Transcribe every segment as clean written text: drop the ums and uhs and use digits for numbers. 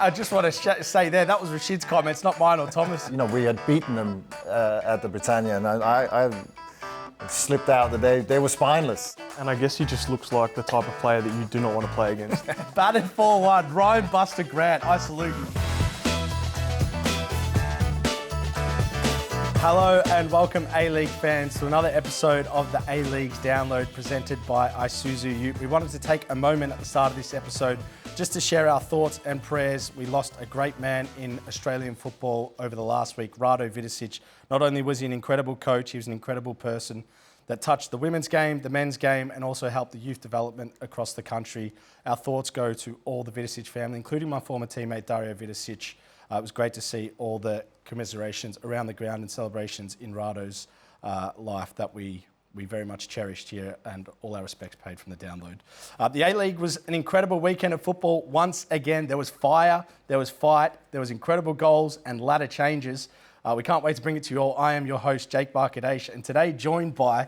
I just want to say there, that was Rashid's comments, not mine or Thomas. You know, we had beaten them at the Britannia, and I slipped out that they were spineless. And I guess he just looks like the type of player that you do not want to play against. Batted 4-1, Ryan Buster Grant, I salute you. Hello and welcome A-League fans to another episode of the A-League's Download presented by Isuzu. We wanted to take a moment at the start of this episode just to share our thoughts and prayers. We lost a great man in Australian football over the last week, Rado Vidosic. Not only was he an incredible coach, he was an incredible person that touched the women's game, the men's game, and also helped the youth development across the country. Our thoughts go to all the Vidosic family, including my former teammate Dario Vidosic. It was great to see all the commiserations around the ground and celebrations in Rado's life that we very much cherished here, and all our respects paid from the download. The A-League was an incredible weekend of football. Once again, there was fire, there was fight, there was incredible goals and ladder changes. We can't wait to bring it to you all. I am your host, Jake Barkadesh, and today joined by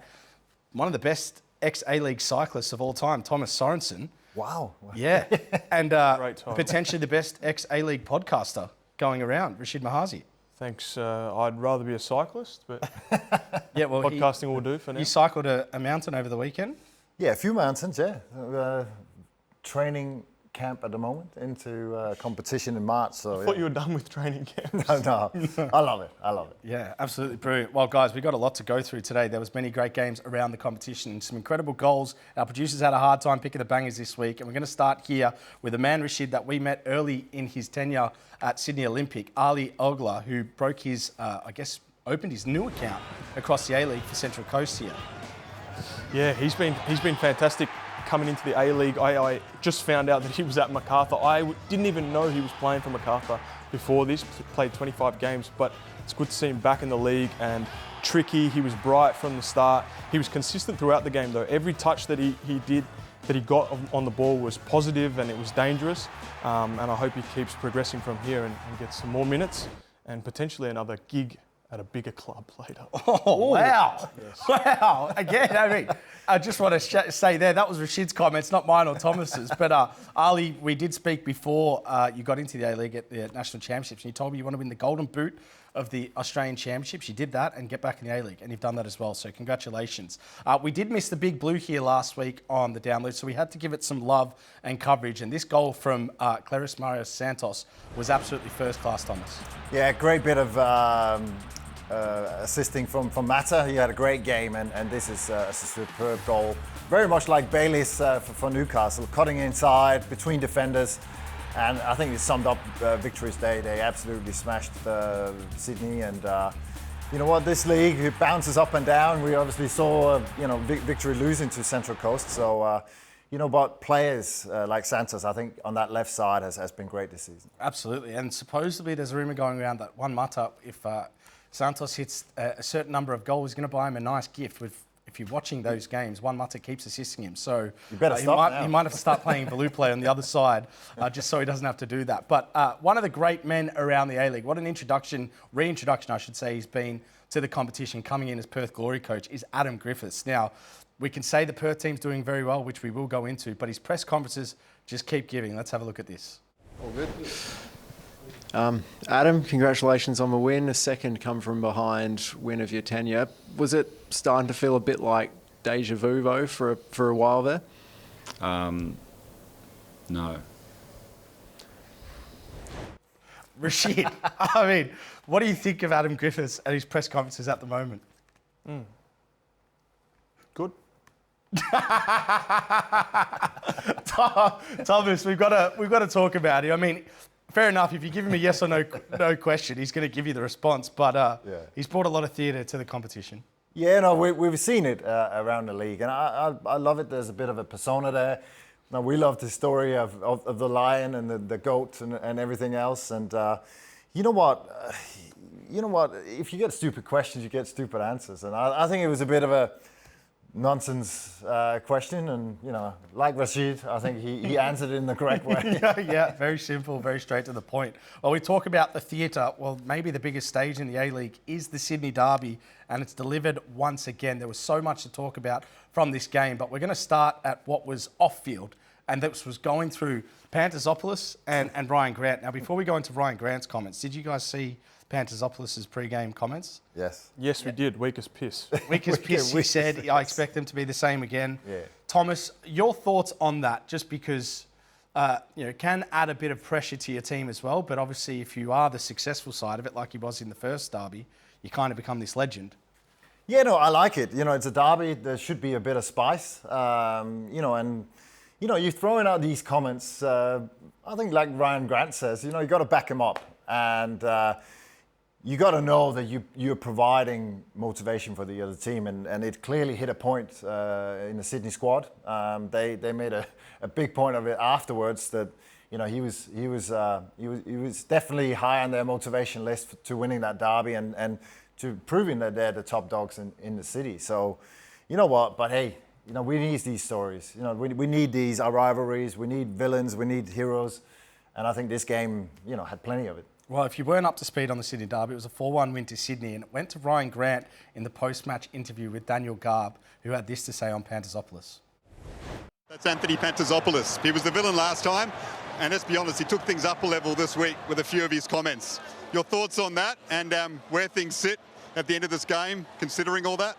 one of the best ex-A-League cyclists of all time, Thomas Sorensen. Wow. Yeah, and Great time. potentially the best ex-A-League podcaster going around, Rashid Mahazi. Thanks. I'd rather be a cyclist, but Yeah, well, podcasting will do for now. You cycled a mountain over the weekend? Yeah, a few mountains, yeah. Training camp at the moment, into competition in March. So I thought you were done with training camps. No, I love it. Yeah, absolutely brilliant. Well, guys, we've got a lot to go through today. There was many great games around the competition, some incredible goals. Our producers had a hard time picking the bangers this week, and we're going to start here with a man, Rashid, that we met early in his tenure at Sydney Olympic, Ali Auglah, who broke his, opened his new account across the A-League for Central Coast here. Yeah, he's been fantastic coming into the A-League. I just found out that he was at MacArthur. I didn't even know he was playing for MacArthur before this. Played 25 games, but it's good to see him back in the league and tricky. He was bright from the start. He was consistent throughout the game though. Every touch that he got on the ball was positive and it was dangerous. And I hope he keeps progressing from here and gets some more minutes and potentially another gig at a bigger club later. Oh, wow. Yes. Wow. Again, I mean, I just want to say there, that was Rashid's comments, not mine or Thomas's. But Ali, we did speak before you got into the A-League at the National Championships, and you told me you want to win the Golden Boot of the Australian Championships. You did that and get back in the A-League, and you've done that as well, so congratulations. We did miss the Big Blue here last week on the download, so we had to give it some love and coverage, and this goal from Clarismario Santos was absolutely first class, Thomas. Yeah, great bit of assisting from Mata. He had a great game, and this is a superb goal. Very much like Bailey's for Newcastle, cutting inside between defenders. And I think it summed up Victory's day. They absolutely smashed Sydney. And you know what, this league, it bounces up and down. We obviously saw Victory losing to Central Coast. So but players like Santos, I think on that left side has been great this season. Absolutely, and supposedly there's a rumour going around that Juan Mata, if Santos hits a certain number of goals, he's going to buy him a nice gift. If you're watching those games, Juan Mata keeps assisting him. So you better he stop now. He might have to start playing blue play on the other side, just so he doesn't have to do that. But one of the great men around the A-League, what an reintroduction I should say, he's been to the competition, coming in as Perth Glory coach, is Adam Griffiths. Now, we can say the Perth team's doing very well, which we will go into, but his press conferences just keep giving. Let's have a look at this. All good. Adam, congratulations on the win. A second come from behind win of your tenure. Was it starting to feel a bit like deja vu though for a while there? No. Rashid, I mean, what do you think of Adam Griffiths at his press conferences at the moment? Good. Thomas, we've got to talk about it. I mean, fair enough. If you give him a yes or no question, he's going to give you the response. But he's brought a lot of theatre to the competition. Yeah, no, we've seen it around the league, and I love it. There's a bit of a persona there. Now, we love the story of the lion and the goat and everything else. And you know what? If you get stupid questions, you get stupid answers. And I think it was a bit of a nonsense question, and like Rashid, I think he answered it in the correct way. Yeah, very simple, very straight to the point. Well, we talk about the theatre. Well, maybe the biggest stage in the A-League is the Sydney derby, and it's delivered once again. There was so much to talk about from this game, but we're going to start at what was off-field. and this was going through Pantazopoulos and Ryan Grant. Now, before we go into Ryan Grant's comments, did you guys see Pantazopoulos' pre-game comments? Yes. Yes, we did. Weak as piss. Weak as piss, he said. I expect them to be the same again. Yeah. Thomas, your thoughts on that, just because, can add a bit of pressure to your team as well, but obviously if you are the successful side of it, like he was in the first derby, you kind of become this legend. Yeah, no, I like it. It's a derby. There should be a bit of spice. You're throwing out these comments. I think, like Ryan Grant says, you got to back him up, and you got to know that you're providing motivation for the other team, and it clearly hit a point in the Sydney squad. They made a big point of it afterwards that he was definitely high on their motivation list to winning that derby and to proving that they're the top dogs in the city. So, you know what? But hey, we need these stories. We need these, our rivalries. We need villains. We need heroes. And I think this game, had plenty of it. Well, if you weren't up to speed on the Sydney derby, it was a 4-1 win to Sydney, and it went to Ryan Grant in the post-match interview with Daniel Garb, who had this to say on Pantazopoulos. That's Anthony Pantazopoulos. He was the villain last time, and let's be honest, he took things up a level this week with a few of his comments. Your thoughts on that and where things sit at the end of this game, considering all that?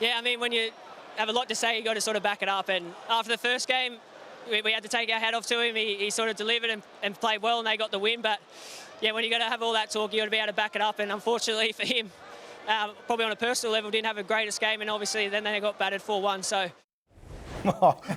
Yeah, I mean, when you have a lot to say, you got to sort of back it up. And after the first game, we had to take our hat off to him. He sort of delivered and played well, and they got the win. But yeah, when you got to have all that talk, you got to be able to back it up. And unfortunately for him, probably on a personal level, didn't have a greatest game, and obviously then they got battered 4-1. So.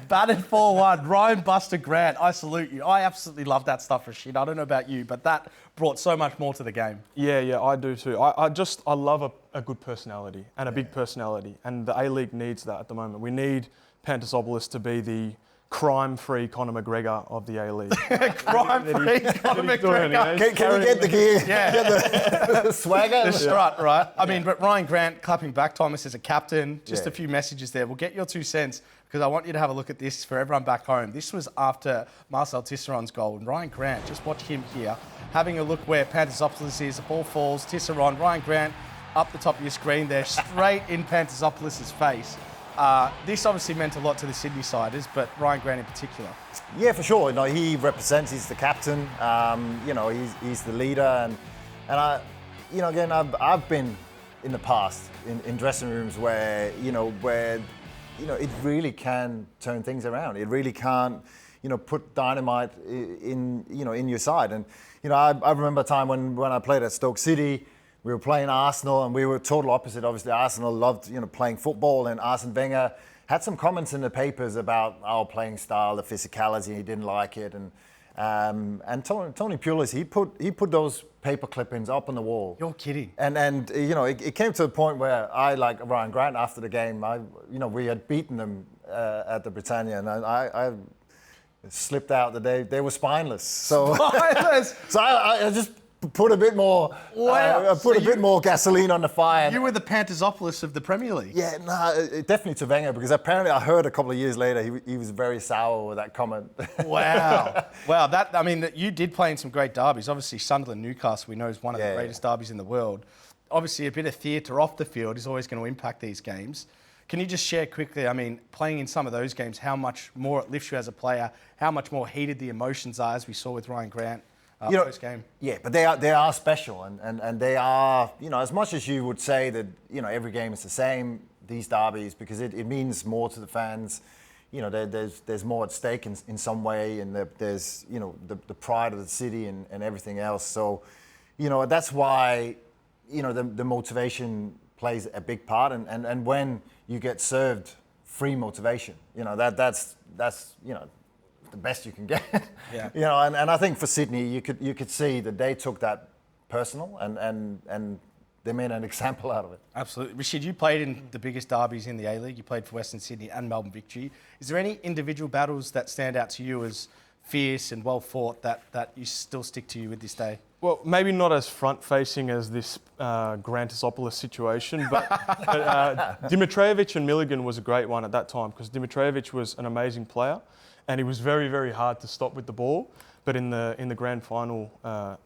Battered 4-1. Ryan Buster Grant, I salute you. I absolutely love that stuff for shit. I don't know about you, but that brought so much more to the game. Yeah, I do too. I love a good personality and a big personality, and the A-League needs that at the moment. We need Pantazopoulos to be the crime-free Conor McGregor of the A-League. Crime-free Conor McGregor. Can we get the gear? Yeah. Get the swagger? The strut, right? I mean, but Ryan Grant clapping back Thomas as a captain. Just a few messages there. We'll get your 2 cents because I want you to have a look at this for everyone back home. This was after Marcel Tisseron's goal. And Ryan Grant, just watch him here, having a look where Pantazopoulos is. The ball falls, Tisseron, Ryan Grant up the top of your screen there, straight in Pantazopoulos' face. This obviously meant a lot to the Sydney-siders, but Ryan Grant in particular. Yeah, for sure. He represents. He's the captain. He's the leader, and again, I've been in the past in dressing rooms where it really can turn things around. It really can't put dynamite in your side. And I remember a time when I played at Stoke City. We were playing Arsenal, and we were total opposite. Obviously, Arsenal loved, playing football, and Arsene Wenger had some comments in the papers about our playing style, the physicality. He didn't like it, and Tony Pulis, he put those paper clippings up on the wall. You're kidding. And it came to a point where I, like Ryan Grant, after the game, we had beaten them at the Britannia, and I slipped out that they were spineless. So Spineless. so I just put a bit more, bit more gasoline on the fire. You were the Pantazopoulos of the Premier League. Yeah, definitely to Wenger, because apparently I heard a couple of years later he was very sour with that comment. Wow. You did play in some great derbies. Obviously, Sunderland, Newcastle, we know is one of the greatest derbies in the world. Obviously, a bit of theatre off the field is always going to impact these games. Can you just share quickly, playing in some of those games, how much more it lifts you as a player, how much more heated the emotions are, as we saw with Ryan Grant? Post-game. Yeah, but they are special, and they are, as much as you would say that, every game is the same, these derbies, because it means more to the fans. There's more at stake in some way, and there's, the pride of the city and everything else. So, that's why, the motivation plays a big part, and when you get served free motivation, that's the best you can get. Yeah. And I think for Sydney, you could see that they took that personal and they made an example out of it. Absolutely. Rashid, you played in the biggest derbies in the A-League. You played for Western Sydney and Melbourne Victory. Is there any individual battles that stand out to you as fierce and well fought that you still stick to you with this day? Well, maybe not as front-facing as this Grantazopoulos situation, but Dimitrijevic and Milligan was a great one at that time, because Dimitrijevic was an amazing player, and he was very, very hard to stop with the ball. But in the grand final,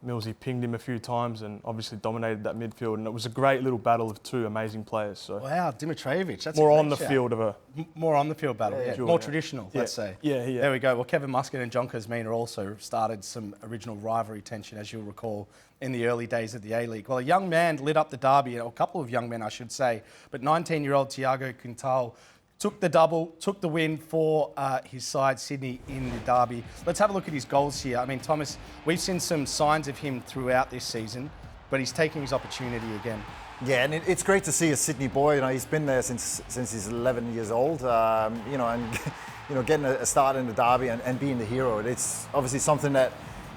Millsy pinged him a few times and obviously dominated that midfield. And it was a great little battle of two amazing players. So wow, Dimitrovic. That's more a great on the shout. field of a More on the field battle, yeah. Sure, More yeah. traditional, let's say. Yeah. There we go. Well, Kevin Muscat and John Kuzmina also started some original rivalry tension, as you'll recall, in the early days of the A-League. Well, a young man lit up the derby, or a couple of young men, I should say, but 19-year-old Tiago Quintal took the double, took the win for his side, Sydney, in the derby. Let's have a look at his goals here. I mean, Thomas, we've seen some signs of him throughout this season, but he's taking his opportunity again. Yeah, and it's great to see a Sydney boy. You know, he's been there since he's 11 years old. You know, and you know, getting a start in the derby and being the hero. It's obviously something that,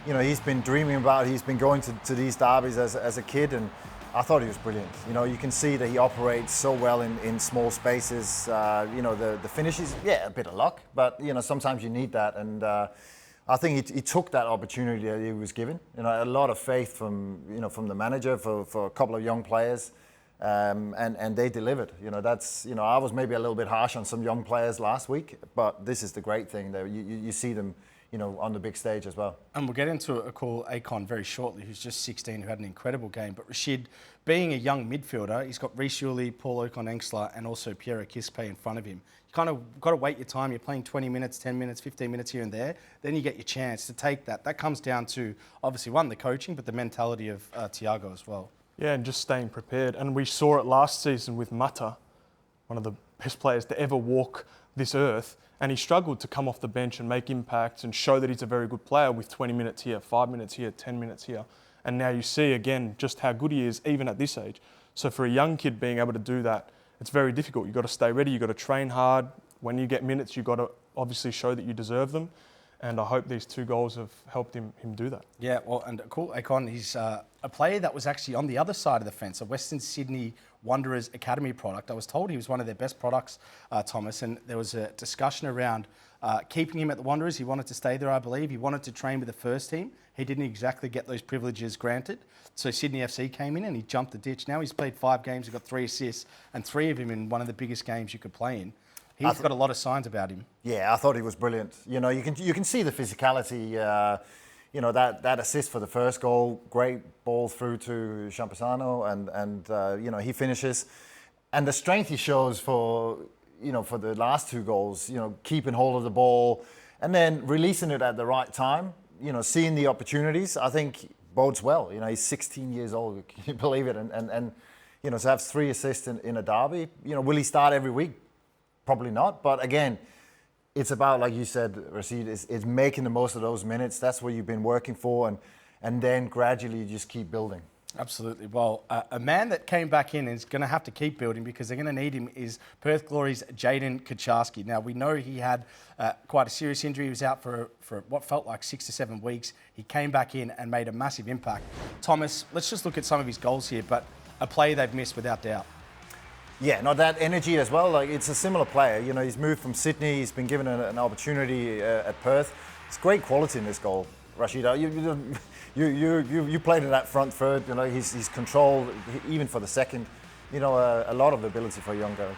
you know, he's been dreaming about. He's been going to these derbies as a kid, and I thought he was brilliant. You know, you can see that he operates so well in small spaces. You know, the finishes, yeah, a bit of luck, but you know, sometimes you need that. And I think he took that opportunity that he was given. You know, a lot of faith from the manager for a couple of young players, and they delivered. You know, that's, you know, I was maybe a little bit harsh on some young players last week, but this is the great thing that you see them, you know, on the big stage as well. And we'll get into Akon very shortly, who's just 16, who had an incredible game. But Rashid, being a young midfielder, he's got Rhys Yuli, Paul Okon-Engsler, and also Pierre Kispe in front of him. You kind of got to wait your time. You're playing 20 minutes, 10 minutes, 15 minutes here and there. Then you get your chance to take that. That comes down to, obviously, one, the coaching, but the mentality of Tiago as well. Yeah, and just staying prepared. And we saw it last season with Mata, one of the best players to ever walk this earth. And he struggled to come off the bench and make impacts and show that he's a very good player with 20 minutes here, 5 minutes here, 10 minutes here. And now you see again just how good he is, even at this age. So for a young kid being able to do that, it's very difficult. You've got to stay ready, you've got to train hard. When you get minutes, you've got to obviously show that you deserve them. And I hope these 2 goals have helped him do that. Yeah, well, and cool, Akon, he's a player that was actually on the other side of the fence, a Western Sydney Wanderers Academy product. I was told he was one of their best products, Thomas, and there was a discussion around keeping him at the Wanderers. He wanted to stay there, I believe. He wanted to train with the first team. He didn't exactly get those privileges granted. So Sydney FC came in and he jumped the ditch. Now he's played 5 games, he got 3 assists, and 3 of them in one of the biggest games you could play in. He's got a lot of signs about him. Yeah, I thought he was brilliant. You know, you can see the physicality. You know, that assist for the first goal, great ball through to Champasano, and you know, he finishes, and the strength he shows for the last 2 goals. You know, keeping hold of the ball and then releasing it at the right time. You know, seeing the opportunities, I think bodes well. You know, he's 16 years old. Can you believe it? And you know, to have 3 assists in a derby. You know, will he start every week? Probably not. But again, it's about, like you said, Rashid, is making the most of those minutes. That's what you've been working for, and then gradually you just keep building. Absolutely. Well, a man that came back in and is going to have to keep building because they're going to need him is Perth Glory's Jaiden Kucharski. Now, we know he had quite a serious injury. He was out for what felt like 6 to 7 weeks. He came back in and made a massive impact. Thomas, let's just look at some of his goals here, but a play they've missed without doubt. Yeah, no, that energy as well. Like, it's a similar player. You know, he's moved from Sydney. He's been given an opportunity at Perth. It's great quality in this goal, Rashid. You played in that front third. You know, he's controlled even for the second. You know, a lot of ability for a young guy.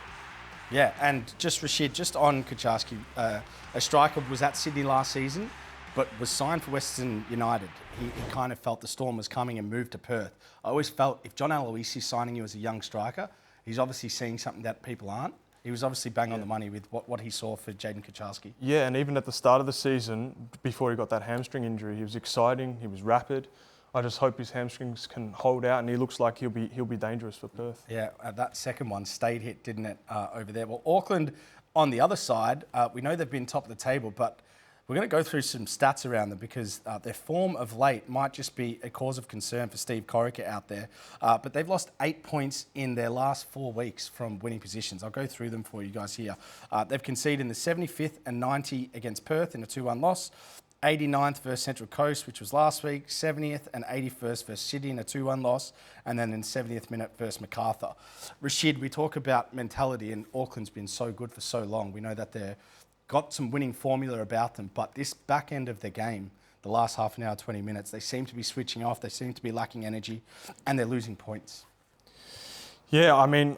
Yeah, and just Rashid, just on Kucharski, a striker was at Sydney last season, but was signed for Western United. He kind of felt the storm was coming and moved to Perth. I always felt if John Aloisi is signing you as a young striker, he's obviously seeing something that people aren't. He was obviously bang on the money with what he saw for Jaiden Kucharski. Yeah, and even at the start of the season, before he got that hamstring injury, he was exciting, he was rapid. I just hope his hamstrings can hold out, and he looks like he'll be dangerous for Perth. Yeah, that second one stayed hit, didn't it, over there? Well, Auckland, on the other side, we know they've been top of the table, but we're going to go through some stats around them because their form of late might just be a cause of concern for Steve Corica out there. But they've lost 8 points in their last 4 weeks from winning positions. I'll go through them for you guys here. They've conceded in the 75th and 90 against Perth in a 2-1 loss. 89th versus Central Coast, which was last week, 70th and 81st versus Sydney in a 2-1 loss, and then in 70th minute versus MacArthur. Rashid, we talk about mentality, and Auckland's been so good for so long. We know that they've got some winning formula about them, but this back end of the game, the last half an hour, 20 minutes, they seem to be switching off, they seem to be lacking energy, and they're losing points. Yeah, I mean,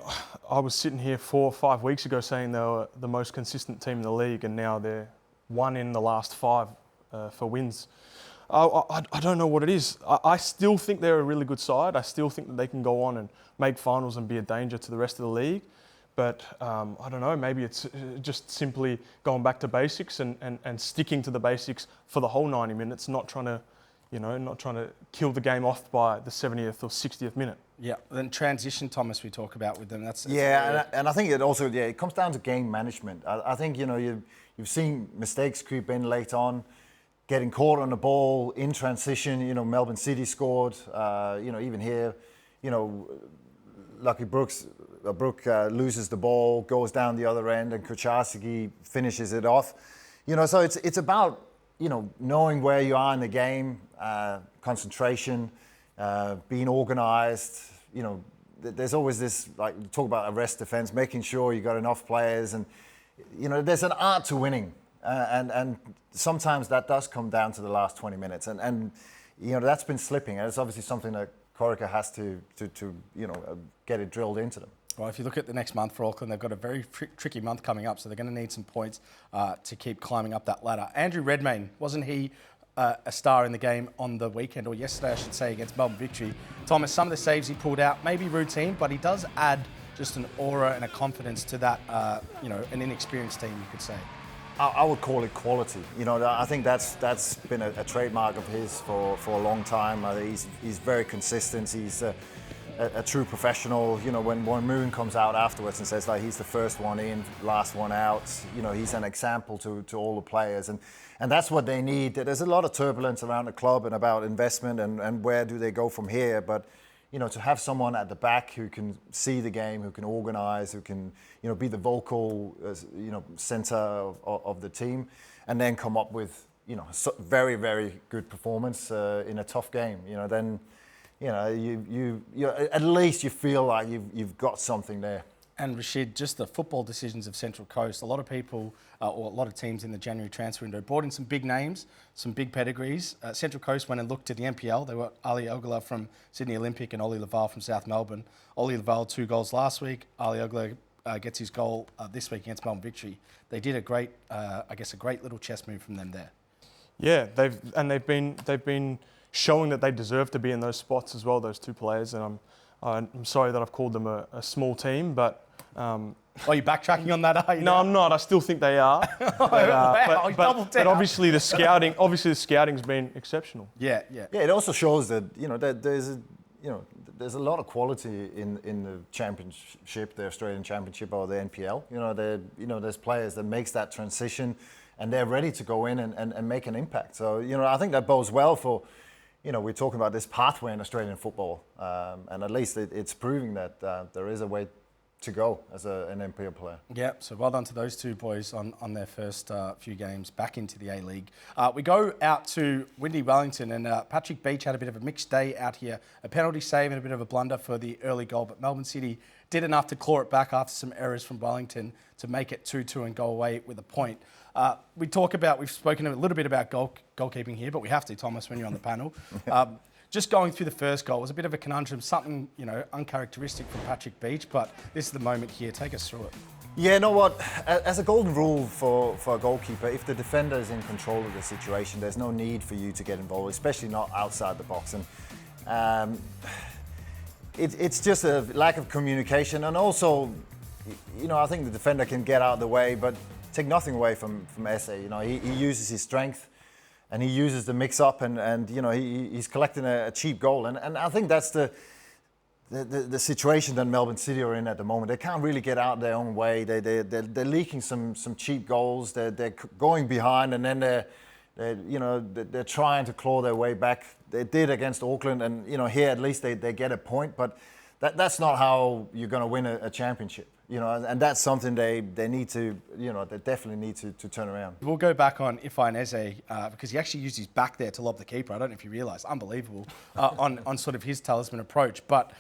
I was sitting here 4 or 5 weeks ago saying they were the most consistent team in the league, and now they're 1 in the last 5 for wins. I don't know what it is. I still think they're a really good side. I still think that they can go on and make finals and be a danger to the rest of the league. But I don't know, maybe it's just simply going back to basics and sticking to the basics for the whole 90 minutes, not trying to kill the game off by the 70th or 60th minute. Yeah, then transition, Thomas, we talk about with them. And I think it also it comes down to game management. I think you've seen mistakes creep in late on, getting caught on the ball in transition. Melbourne City scored. Even here, Lucky Brook loses the ball, goes down the other end, and Kucharski finishes it off. So it's about knowing where you are in the game, concentration, being organised. There's always this, like, talk about arrest defence, making sure you got enough players, and there's an art to winning, and sometimes that does come down to the last 20 minutes, and that's been slipping, and it's obviously something that Corica has to get it drilled into them. Well, if you look at the next month for Auckland, they've got a very tricky month coming up, so they're going to need some points to keep climbing up that ladder. Andrew Redmayne, wasn't he a star in the game on the weekend, or yesterday I should say, against Melbourne Victory? Thomas, some of the saves he pulled out, maybe routine, but he does add just an aura and a confidence to that, an inexperienced team, you could say. I would call it quality. I think that's been a trademark of his for a long time. He's very consistent. He's a true professional. When Moon comes out afterwards and says like he's the first one in, last one out, he's an example to all the players, and that's what they need. There's a lot of turbulence around the club and about investment and where do they go from here, but to have someone at the back who can see the game, who can organise, who can be the vocal centre of the team, and then come up with very, very good performance in a tough game. Then you at least you feel like you've got something there. And Rashid, just the football decisions of Central Coast. A lot of people, or a lot of teams in the January transfer window, brought in some big names, some big pedigrees. Central Coast went and looked to the NPL. They were Ali Auglah from Sydney Olympic and Ollie Lavale from South Melbourne. Ollie Lavale, 2 goals last week. Ali Auglah gets his goal this week against Melbourne Victory. They did a great little chess move from them there. Yeah, they've been showing that they deserve to be in those spots as well, those 2 players. And I'm sorry that I've called them a small team, but... Are you backtracking on that, are you? No, I'm not. I still think they are. But obviously the scouting's been exceptional. Yeah. It also shows that there's a lot of quality in the championship, the Australian Championship or the NPL. There's players that makes that transition, and they're ready to go in and make an impact. So I think that bodes well for. We're talking about this pathway in Australian football, and at least it's proving that there is a way to go as an NPL player. Yeah, so well done to those 2 boys on their first few games back into the A-League. We go out to windy Wellington, and Patrick Beach had a bit of a mixed day out here. A penalty save and a bit of a blunder for the early goal, but Melbourne City did enough to claw it back after some errors from Wellington to make it 2-2 and go away with a point. We've spoken a little bit about goalkeeping here, but we have to, Thomas, when you're on the panel. Just going through the first goal was a bit of a conundrum, something uncharacteristic from Patrick Beach, but this is the moment here. Take us through it. Yeah, you know what? As a golden rule for a goalkeeper, if the defender is in control of the situation, there's no need for you to get involved, especially not outside the box. And it's just a lack of communication, and also, I think the defender can get out of the way, but take nothing away from Eze. He uses his strength. And he uses the mix-up, and he's collecting a cheap goal, and I think that's the situation that Melbourne City are in at the moment. They can't really get out their own way. They're leaking some cheap goals. They're going behind, and then they're trying to claw their way back. They did against Auckland, and here at least they get a point, but that's not how you're going to win a championship. And that's something they need to, they definitely need to turn around. We'll go back on Ifeanyi Eze because he actually used his back there to lob the keeper. I don't know if you realise, unbelievable on sort of his talisman approach. But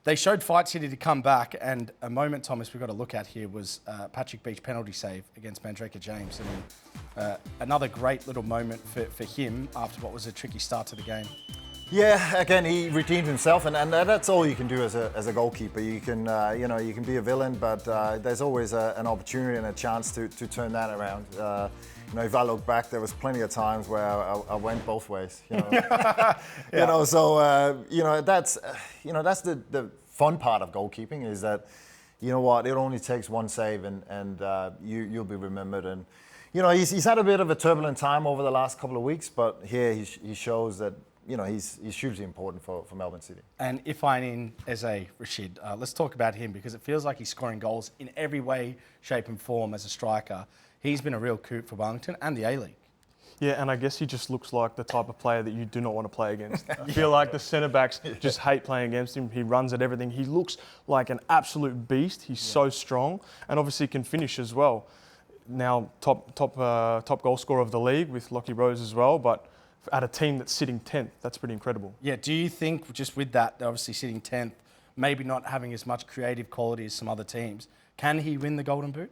they showed Fight City to come back, and a moment, Thomas, we've got to look at here was Patrick Beach penalty save against Mandreka James. And another great little moment for him after what was a tricky start to the game. Yeah, again, he redeemed himself, and that's all you can do as a goalkeeper. You can, you can be a villain, but there's always an opportunity and a chance to turn that around. if I look back, there was plenty of times where I went both ways. So that's the fun part of goalkeeping is that, you know what, it only takes one save and you'll be remembered. And he's had a bit of a turbulent time over the last couple of weeks, but here he shows that he's hugely important for Melbourne City. And Ifeanyi Eze, Rashid, let's talk about him because it feels like he's scoring goals in every way, shape and form as a striker. He's been a real coup for Wellington and the A-League. Yeah, and I guess he just looks like the type of player that you do not want to play against. I feel like the centre-backs just hate playing against him. He runs at everything. He looks like an absolute beast. He's so strong and obviously can finish as well. Now, top goal scorer of the league with Lockie Rose as well, but at a team that's sitting 10th, that's pretty incredible. Yeah, do you think just with that, obviously sitting 10th, maybe not having as much creative quality as some other teams, can he win the Golden Boot?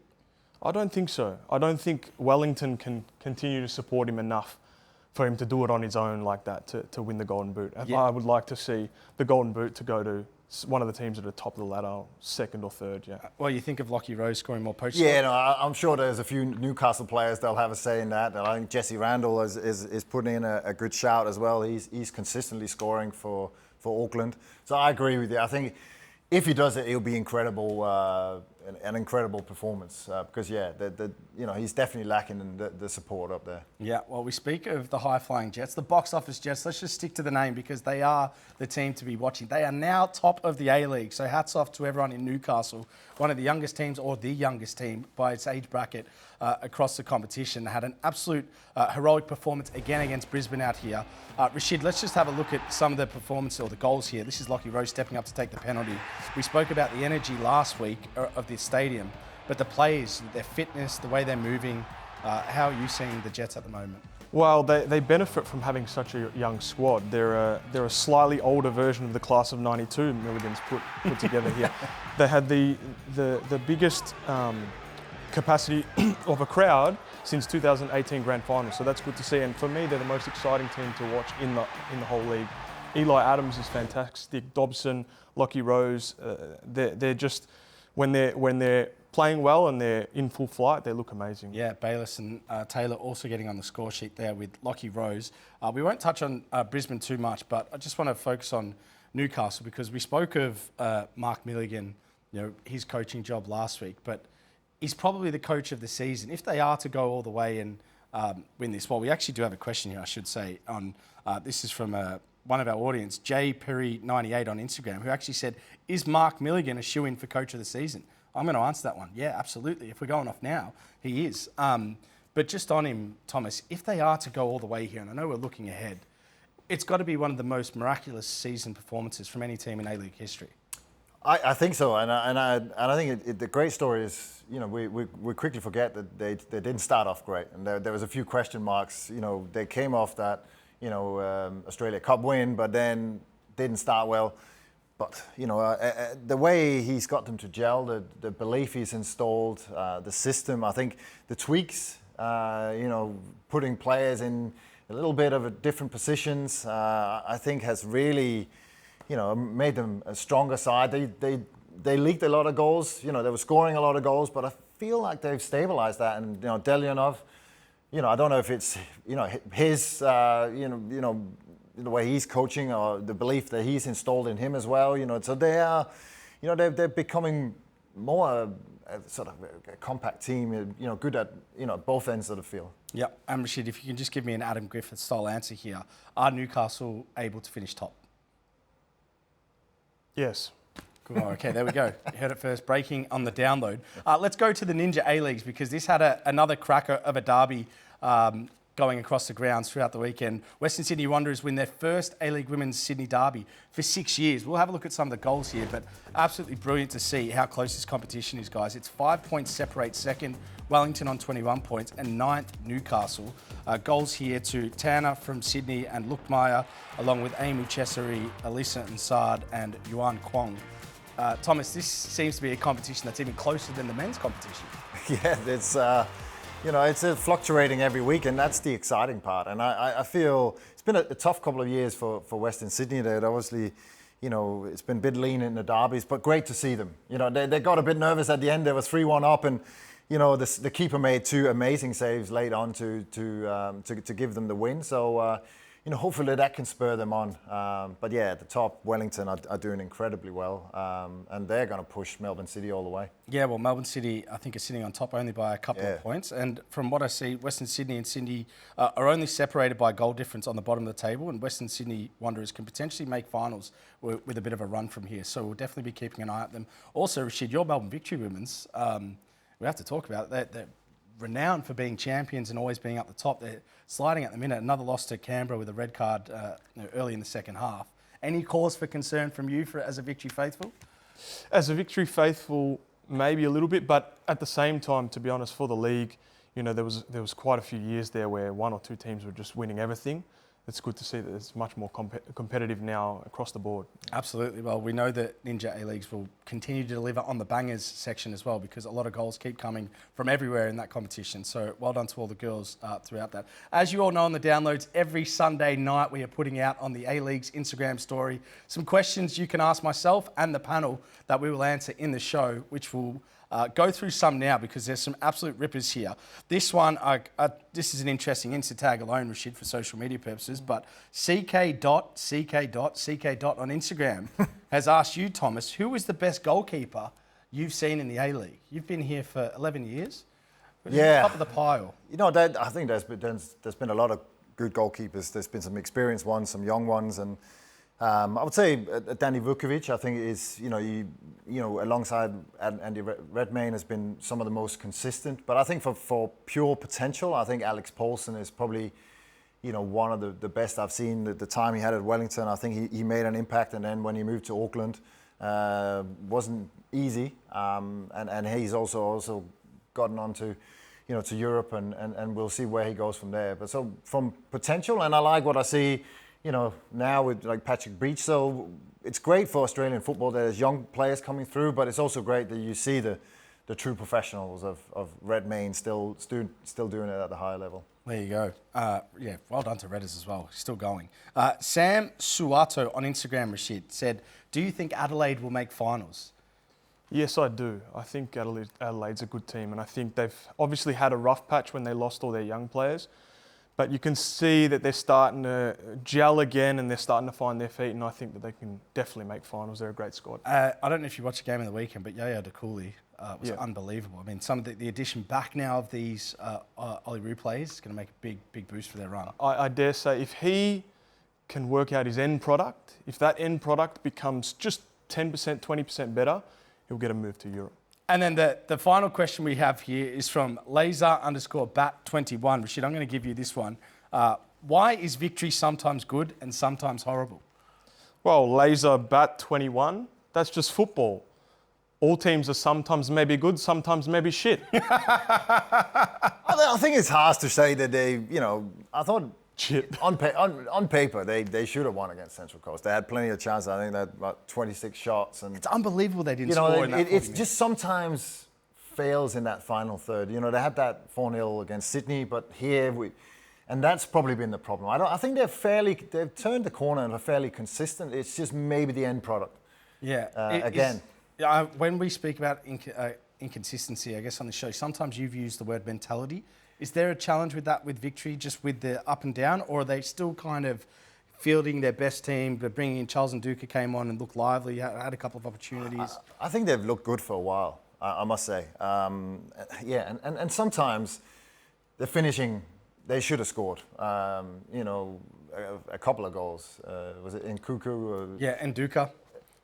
I don't think so. I don't think Wellington can continue to support him enough for him to do it on his own like that to win the Golden Boot. Yeah. I would like to see the Golden Boot to go to one of the teams at the top of the ladder, second or third, yeah. Well, you think of Lockie Rose scoring more poached? Yeah, no, I'm sure there's a few Newcastle players that'll have a say in that. And I think Jesse Randall is putting in a good shout as well. He's consistently scoring for Auckland. So I agree with you. I think if he does it, it'll be incredible, an incredible performance. Because he's definitely lacking in the support up there. Yeah, well, we speak of the high-flying Jets, the box office Jets. Let's just stick to the name because they are the team to be watching. They are now top of the A-League. So hats off to everyone in Newcastle, one of the youngest teams or the youngest team by its age bracket across the competition. Had an absolute heroic performance again against Brisbane out here. Rashid, let's just have a look at some of the performance or the goals here. This is Lockie Rose stepping up to take the penalty. We spoke about the energy last week of this stadium, but the players, their fitness, the way they're moving, how are you seeing the Jets at the moment? Well, they benefit from having such a young squad. They're a slightly older version of the class of '92 Milligan's put together here. They had the biggest capacity of a crowd since 2018 Grand Final, so that's good to see. And for me, they're the most exciting team to watch in the whole league. Eli Adams is fantastic. Dobson, Lockie Rose, they're just when they're playing well and they're in full flight, they look amazing. Yeah, Bayless and Taylor also getting on the score sheet there with Lockie Rose. We won't touch on Brisbane too much, but I just want to focus on Newcastle because we spoke of Mark Milligan, his coaching job last week, but he's probably the coach of the season. If they are to go all the way and win this, well, we actually do have a question here, I should say. This is from one of our audience, Jay Perry98 on Instagram, who actually said, is Mark Milligan a shoo-in for coach of the season? I'm going to answer that one. Yeah, absolutely. If we're going off now, he is. But just on him, Thomas, if they are to go all the way here, and I know we're looking ahead, it's got to be one of the most miraculous season performances from any team in A-League history. I think so, and I think the great story is, we quickly forget that they didn't start off great, and there was a few question marks. They came off that Australia Cup win, but then didn't start well. But the way he's got them to gel, the belief he's installed, the system, I think the tweaks, putting players in a little bit of different positions, I think has really made them a stronger side. They leaked a lot of goals. They were scoring a lot of goals, but I feel like they've stabilised that. And Delyanov, I don't know if it's his the way he's coaching or the belief that he's installed in him as well. So they are, they're becoming more sort of a compact team. Good at both ends of the field. Yeah, and Rashid, if you can just give me an Adam Griffith style answer here, are Newcastle able to finish top? Yes. Cool. Okay, there we go. You heard it first. Breaking on the download. Let's go to the Ninja A-Leagues because this had another cracker of a derby going across the grounds throughout the weekend. Western Sydney Wanderers win their first A-League Women's Sydney Derby for 6 years. We'll have a look at some of the goals here, but absolutely brilliant to see how close this competition is, guys. It's 5 points separate second, Wellington on 21 points, and 9th, Newcastle. Goals here to Tanner from Sydney and Lukmaya, along with Amy Chessery, Alyssa Nsard, and Yuan Kwong. Thomas, this seems to be a competition that's even closer than the men's competition. Yeah, it's fluctuating every week, and that's the exciting part. And I feel it's been a tough couple of years for Western Sydney. They'd obviously, it's been a bit lean in the derbies, but great to see them. They got a bit nervous at the end. They were 3-1 up, and the keeper made 2 amazing saves late on to give them the win. So hopefully that can spur them on. But yeah, at the top, Wellington are doing incredibly well, and they're going to push Melbourne City all the way. Yeah, well, Melbourne City, I think, is sitting on top only by a couple of points. And from what I see, Western Sydney and Sydney are only separated by goal difference on the bottom of the table, and Western Sydney Wanderers can potentially make finals with a bit of a run from here. So we'll definitely be keeping an eye on them. Also, Rashid, your Melbourne Victory women's, we have to talk about it. They're renowned for being champions and always being up the top. They're sliding at the minute. Another loss to Canberra with a red card early in the second half. Any cause for concern from you as a Victory faithful? As a Victory faithful, maybe a little bit, but at the same time, to be honest, for the league, there was quite a few years there where 1 or 2 teams were just winning everything. It's good to see that it's much more competitive now across the board. Absolutely. Well, we know that Ninja A-Leagues will continue to deliver on the bangers section as well, because a lot of goals keep coming from everywhere in that competition. So well done to all the girls throughout that. As you all know on the downloads, every Sunday night we are putting out on the A-Leagues Instagram story some questions you can ask myself and the panel that we will answer in the show, which will go through some now because there's some absolute rippers here. This one, this is an interesting Insta tag alone, Rashid, for social media purposes, but CK. on Instagram has asked you, Thomas, who is the best goalkeeper you've seen in the A-League? You've been here for 11 years. Yeah. Top of the pile. I think there's been a lot of good goalkeepers. There's been some experienced ones, some young ones, and I would say Danny Vukovic, I think, is, alongside Andy Redmayne, has been some of the most consistent. But I think for pure potential, I think Alex Paulson is probably, one of the best I've seen. The time he had at Wellington, I think he made an impact. And then when he moved to Auckland, wasn't easy. And he's also gotten on to Europe, and we'll see where he goes from there. But so from potential, and I like what I see, now with like Patrick Breach. So it's great for Australian football. There's young players coming through, but it's also great that you see the true professionals of Redmayne still doing it at the higher level. There you go. Yeah, well done to Redders as well. Still going. Sam Suato on Instagram, Rashid, said, do you think Adelaide will make finals? Yes, I do. I think Adelaide's a good team, and I think they've obviously had a rough patch when they lost all their young players. But you can see that they're starting to gel again and they're starting to find their feet, and I think that they can definitely make finals. They're a great squad. I don't know if you watched the game of the weekend, but Yaya Dakuli was unbelievable. I mean, some of the addition back now of these Olyroos players is going to make a big boost for their run. I dare say if he can work out his end product, if that end product becomes just 10%, 20% better, he'll get a move to Europe. And then the final question we have here is from laser_bat21. Rashid, I'm going to give you this one. Why is victory sometimes good and sometimes horrible? Well, laser_bat21, that's just football. All teams are sometimes maybe good, sometimes maybe shit. I think it's harsh to say that they, I thought shit. On paper, they should have won against Central Coast. They had plenty of chances. I think they had about 26 shots. And it's unbelievable they didn't score in that. It's just sometimes fails in that final third. They had that 4-0 against Sydney, but here and that's probably been the problem. I think they've turned the corner and are fairly consistent. It's just maybe the end product. Yeah. Again. When we speak about inconsistency, I guess on the show, sometimes you've used the word mentality. Is there a challenge with that with victory, just with the up and down, or are they still kind of fielding their best team, but bringing in Charles Nduka came on and looked lively, had a couple of opportunities? I think they've looked good for a while, I must say. And sometimes the finishing, they should have scored. A couple of goals. Was it in Kuku? And Nduka.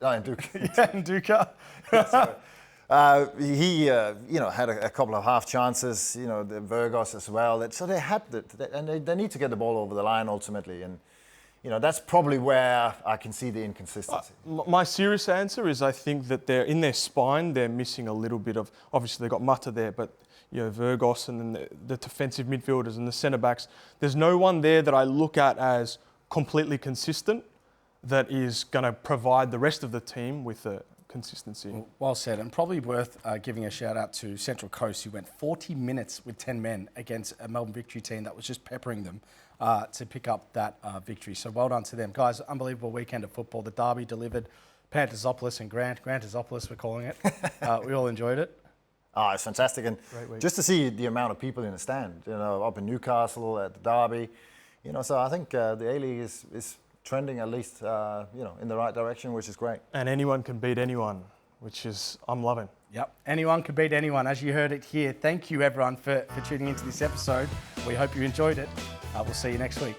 Oh, Nduka. Nduka. He had a couple of half chances, the Virgos as well. So they had and they need to get the ball over the line ultimately. And, that's probably where I can see the inconsistency. My serious answer is I think that they're in their spine, they're missing a little bit of, obviously they've got Mata there, but Virgos and then the defensive midfielders and the centre-backs. There's no one there that I look at as completely consistent that is going to provide the rest of the team with the consistency. Well said, and probably worth giving a shout out to Central Coast, who went 40 minutes with 10 men against a Melbourne Victory team that was just peppering them to pick up that victory. So well done to them. Guys, unbelievable weekend of football. The derby delivered. Pantazopoulos and Grant. Grantazopoulos, we're calling it. We all enjoyed it. Oh, it's fantastic. And Great week. just to see the amount of people in the stand, up in Newcastle at the derby, so I think the A-League is trending at least, in the right direction, which is great. And anyone can beat anyone, which is, I'm loving. Yep, anyone can beat anyone, as you heard it here. Thank you, everyone, for tuning into this episode. We hope you enjoyed it. We'll see you next week.